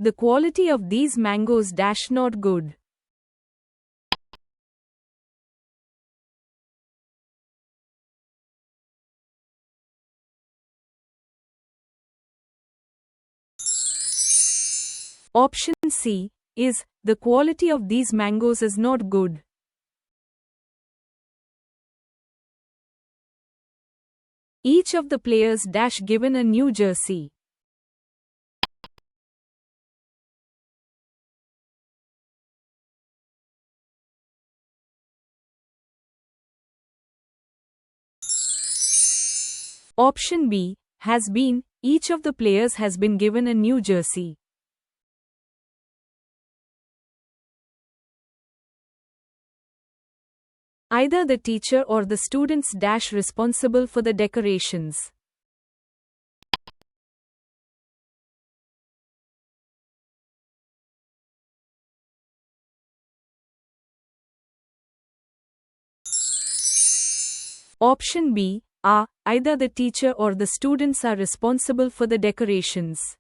The quality of these mangoes dash not good. Option C is, the quality of these mangoes is not good. Each of the players dash given a new jersey. Option B has been, each of the players has been given a new jersey. Either the teacher or the students dash responsible for the decorations. Option B are, either the teacher or the students are responsible for the decorations.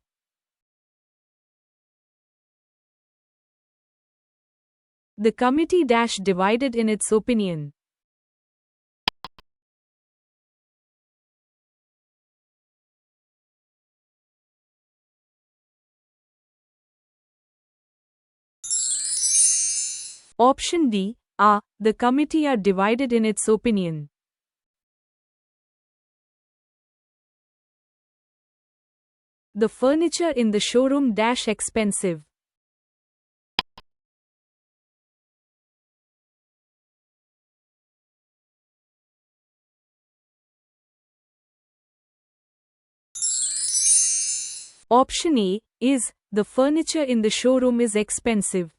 The committee dash divided in its opinion. Option D are, the committee are divided in its opinion. The furniture in the showroom dash expensive. Option A is, the furniture in the showroom is expensive.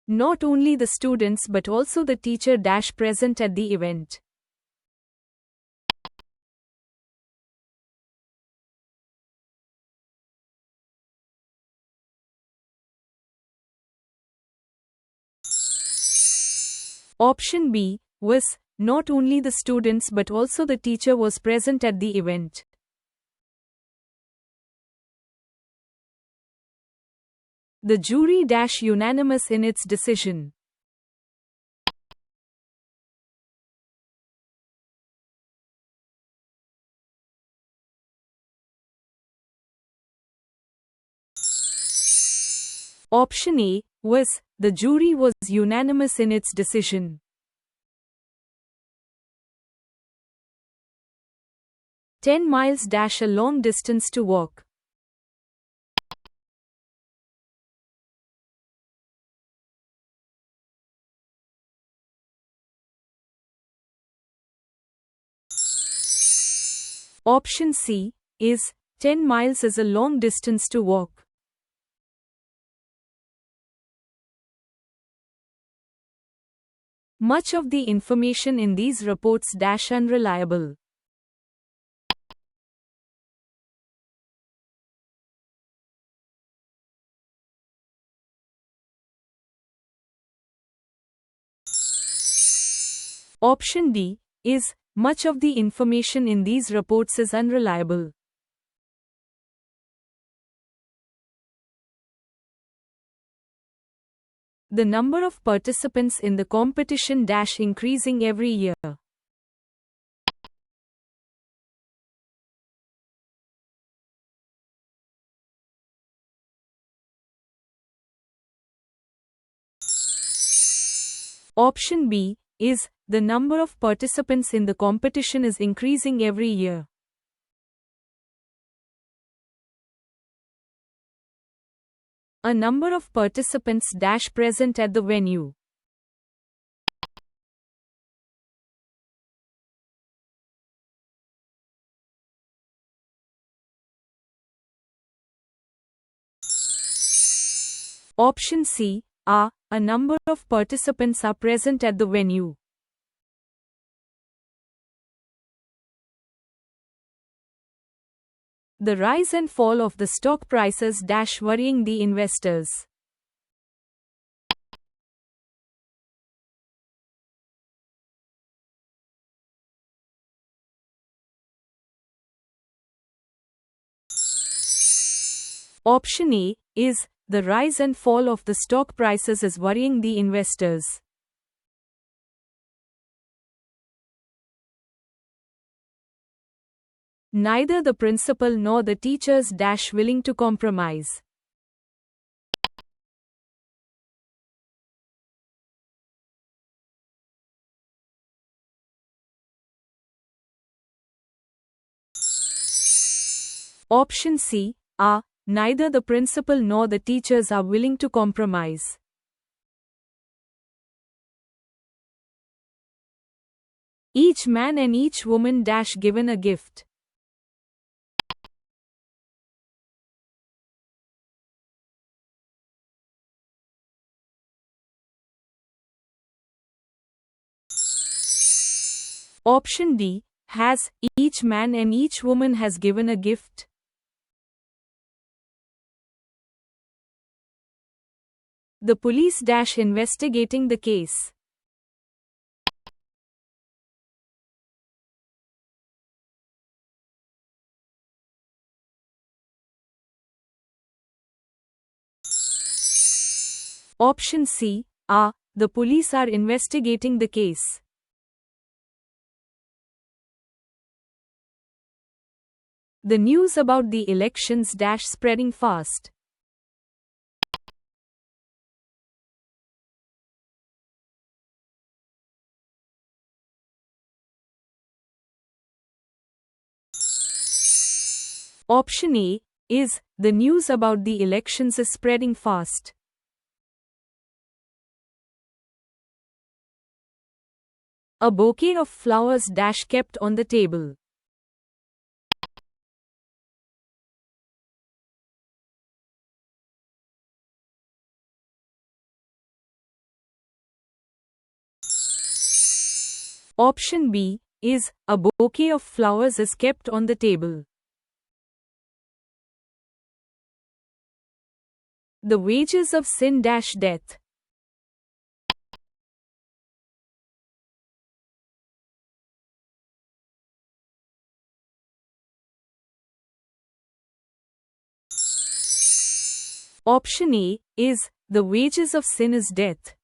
Not only the students but also the teacher dash present at the event. Option B was, not only the students but also the teacher was present at the event. The jury dash unanimous in its decision. Option A was, the jury was unanimous in its decision. "10 miles dash a long distance to walk." Option C is, 10 miles is a long distance to walk. Much of the information in these reports dash unreliable. Option D is, much of the information in these reports is unreliable. The number of participants in the competition dash increasing every year. Option B is, the number of participants in the competition is increasing every year. A number of participants dash present at the venue. Option C are, a number of participants are present at the venue. The rise and fall of the stock prices dash worrying the investors. Option A is, the rise and fall of the stock prices is worrying the investors. Neither the principal nor the teachers willing to compromise. Option C, neither the principal nor the teachers are willing to compromise. Each man and each woman given a gift. Option D, has, each man and each woman has given a gift. The police investigating the case. Option C, the police are investigating the case. The news about the elections spreading fast. Option A is, the news about the elections is spreading fast. A bouquet of flowers kept on the table. Option B is, a bouquet of flowers is kept on the table. The wages of sin death. Option A is, the wages of sin is death.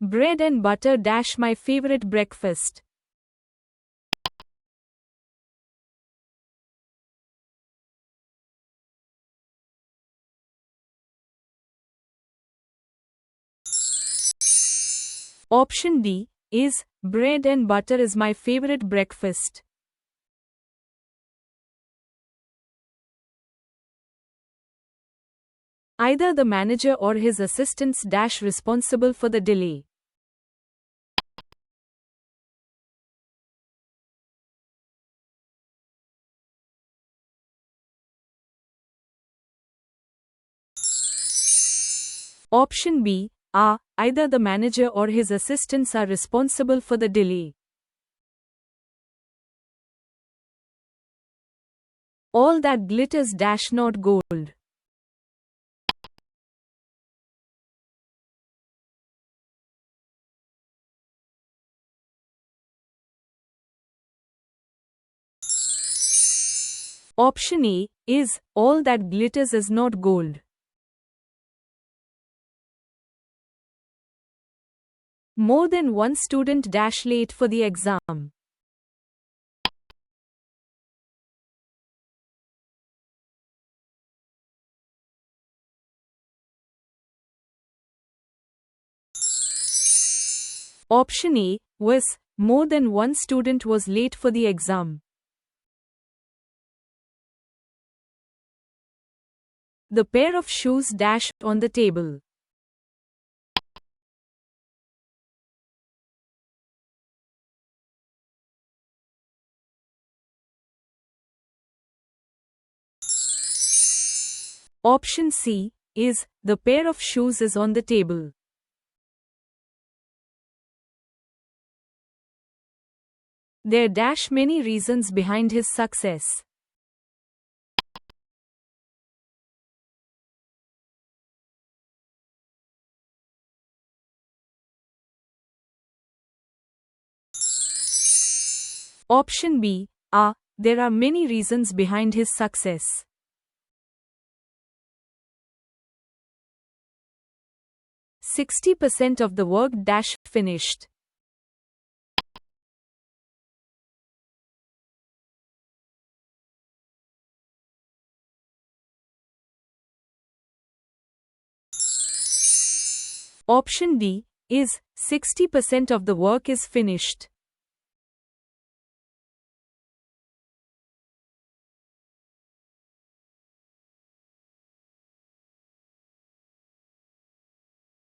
Bread and butter my favorite breakfast. Option D is, bread and butter is my favorite breakfast. Either the manager or his assistants responsible for the delay. Option B, either the manager or his assistants are responsible for the delay. All that glitters not gold. Option A is, all that glitters is not gold. More than one student late for the exam. Option A was, more than one student was late for the exam. The pair of shoes on the table. Option C is, the pair of shoes is on the table. There many reasons behind his success. Option B, There are many reasons behind his success. 60% of the work finished. Option D is 60% of the work is finished.